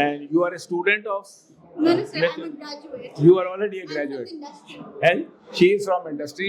and you are a student of No, sir, I'm a graduate. You are already a graduate. I'm from industry. And she is from industry.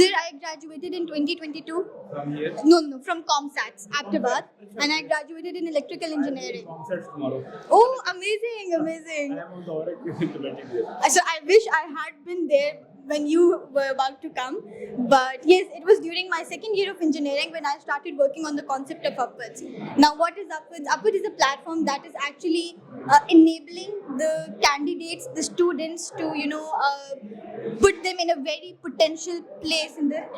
Sir, I graduated in 2022. From here? No, from ComSats, Ahmedabad, and I graduated in electrical engineering. ComSats tomorrow. Oh, amazing. I am on the Oracle implementing this. So I wish I had been there when you were about to come, but yes, it was during my second year of engineering when I started working on the concept of Upwards. Now what is Upwards? Upwards is a platform that is actually enabling the candidates, the students to put them in a very potential place in the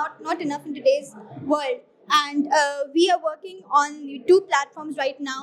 not enough in today's world. And we are working on 2 platforms right now.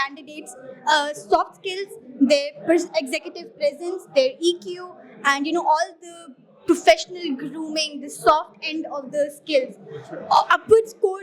candidates' soft skills, their executive presence, their EQ, and all the professional grooming, the soft end of the skills. Upwards core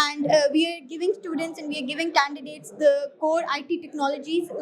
and we are giving students and we are giving candidates the core IT technologies.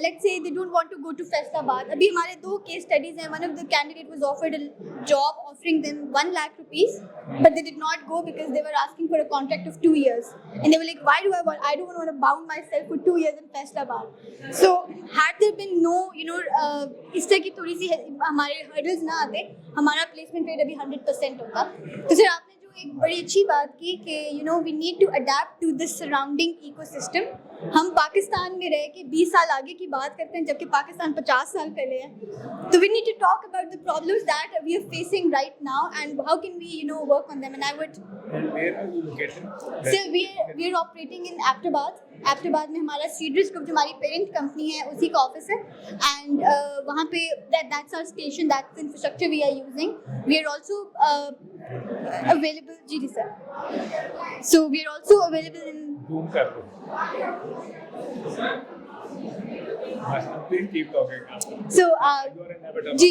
let's say they don't want to go to Faisalabad. Abhi hamare 2 case studies hain. One of the candidate was offered a job offering them 1 lakh rupees, but they did not go because they were asking for a contract of 2 years, and they were like, why do I don't want to bound myself for 2 years in Faisalabad. So had there been no is tarah ki thodi si hamare hurdles na aate, hamara placement rate abhi 100% hota. To sir aapne ایک بڑی اچھی بات کی کہ we need to adapt to this surrounding ecosystem. ہم پاکستان میں رہ کے 20 سال آگے کی بات کرتے ہیں جبکہ پاکستان 50 سال پہلے ہے. تو we need to talk about the problems that we are facing right now and how can we work on them. And I would sir we are operating in Abbottabad. Abbottabad میں ہمارا سیڈرس گروپ جو ہماری parent company ہے اسی کا office ہے, and وہاں پہ that's our station, that's infrastructure we are using. We are also available ji sir, so we are also available in zoom kar do please keep talking. So ji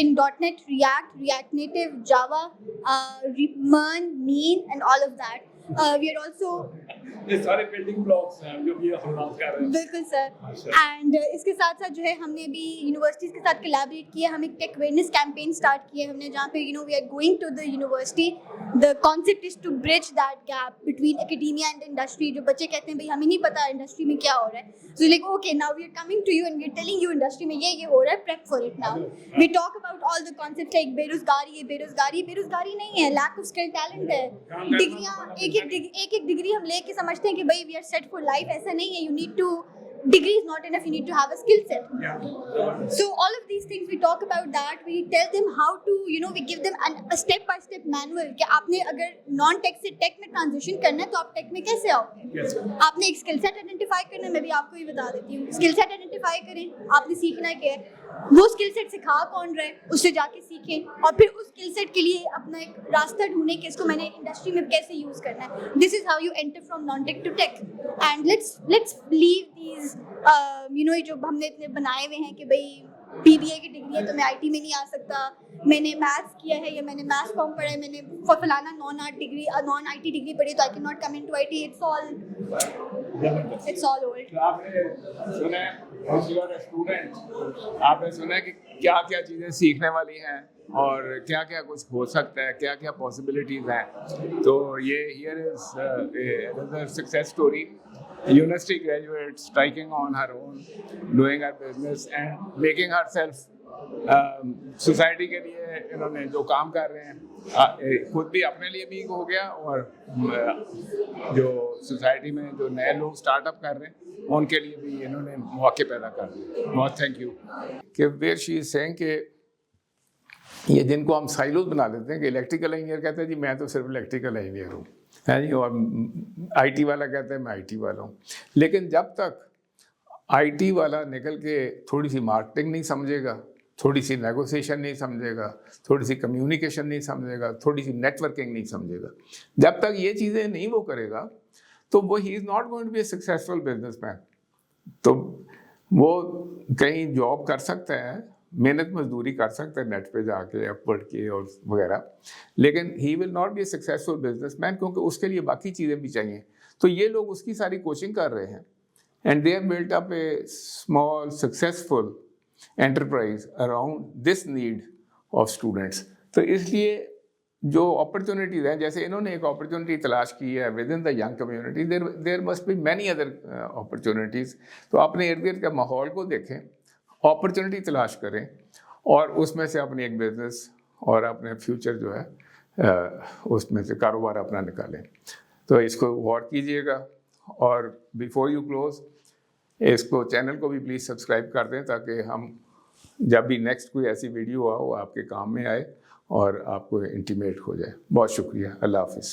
in .NET, React, React Native, Java, Learn, Mean and all of that. We are also یہ سارے building blocks ہیں جو بھی ہم بات کر رہے ہیں. بالکل سر. اینڈ اس کے ساتھ ساتھ جو ہے ہم نے بھی یونیورسٹیز کے ساتھ کولیبریٹ کیا. ہم ایک ٹیک اویئرنیس کیمپین اسٹارٹ کیا ہم نے, جہاں پہ we are going to the university. The concept is to bridge that gap between academia and industry. جو بچے کہتے ہیں بھائی ہمیں نہیں پتا انڈسٹری میں کیا ہو رہا ہے, so like okay now we are coming to you and we are telling you industry میں یہ ہو رہا ہے, prep for it now. We talk about all the concept like بے روزگاری ہے. بے روزگاری نہیں ہے, لیک آف اسکل ٹیلنٹ ہے. ڈگریاں ایک ڈگری ہم لے کے سمجھتے ہیں کہ بھائی we are set for life. ایسا نہیں ہے. You need to, degree is not enough, you need to have a skill set. So all of these things we talk about that. We tell them how to, we give them a step by step manual کہ آپ نے اگر نان ٹیک سے ٹیک میں transition کرنا ہے تو آپ ٹیک میں کیسے آؤ گے. آپ نے ایک اسکل سیٹ آئیڈینٹیفائی کرنا ہے, میں بھی آپ کو یہ بتا دیتی ہوں. اسکل سیٹ آئیڈینٹیفائی کریں, آپ نے سیکھنا ہے کیا ہے, وہ اسکل سیٹ سکھا کون رہے, اس سے جا کے سیکھیں, اور پھر اس اسکل سیٹ کے لیے اپنا ایک راستہ ڈھونڈیں کہ اس کو میں نے انڈسٹری میں کیسے یوز کرنا ہے. This is how you enter from non tech to tech. And let's leave these جو ہم نے اتنے بنائے ہوئے ہیں کہ بھائی بی بی اے کی ڈگری ہے تو میں آئی ٹی میں نہیں آ سکتا, میں نے میتھس کیا ہے یا میں نے میتھس کام پڑھا ہے, میں نے فلانا نان آئی ٹی ڈگری پڑھی تو I can not come into IT. It's all old. آپ نے سنا ہے اسٹوڈنٹ, آپ نے سنا ہے کہ کیا کیا چیزیں سیکھنے والی ہیں اور کیا کیا کچھ ہو سکتا ہے, کیا کیا پاسبلٹیز ہیں. تو یہ here is another success story. University graduate striking on her own, doing her business and making herself society کے لیے انہوں نے جو کام کر رہے ہیں, خود بھی اپنے لیے بھی ہو گیا اور جو سوسائٹی میں جو نئے لوگ اسٹارٹ اپ کر رہے ہیں ان کے لیے بھی انہوں نے مواقع پیدا کر دیے. بہت تھینک یو. کہ ویئر شی از سیئنگ کہ یہ جن کو ہم سائلوز بنا دیتے ہیں کہ الیکٹریکل انجینئر کہتے ہیں جی میں تو صرف الیکٹریکل انجینئر ہوں, ہے جی, اور آئی ٹی والا کہتے ہیں میں آئی ٹی والا ہوں. لیکن جب تک آئی ٹی والا نکل کے تھوڑی سی مارکیٹنگ نہیں سمجھے گا, تھوڑی سی نیگوسیشن نہیں سمجھے گا, تھوڑی سی کمیونیکیشن نہیں سمجھے گا, تھوڑی سی نیٹ ورکنگ نہیں سمجھے گا, جب تک یہ چیزیں نہیں وہ کرے گا تو وہ he is not going to be a successful businessman. تو وہ کہیں جاب کر سکتا ہے, محنت مزدوری کر سکتا ہے نیٹ پہ جا کے اپ پڑھ کے اور وغیرہ, لیکن he will not be a successful businessman کیونکہ اس کے لیے باقی چیزیں بھی چاہیے. تو یہ لوگ اس کی ساری کوچنگ کر رہے ہیں and they have built up a small successful enterprise around this need of students. تو اس لیے جو اپرچونیٹیز ہیں, جیسے انہوں نے ایک اپرچونیٹی تلاش کی ہے within the young community, there must be many other opportunities. تو اپنے ارد گرد کے ماحول کو دیکھیں, اپرچونیٹی تلاش کریں اور اس میں سے اپنی ایک بزنس اور اپنے فیوچر جو ہے اس میں سے کاروبار اپنا نکالیں. تو اس کو غور کیجیے گا, اور بیفور یو کلوز اس کو چینل کو بھی پلیز سبسکرائب کر دیں تاکہ ہم جب بھی نیکسٹ کوئی ایسی ویڈیو ہو وہ آپ کے کام میں آئے اور آپ کو انٹیمیٹ ہو جائے. بہت شکریہ. اللہ حافظ.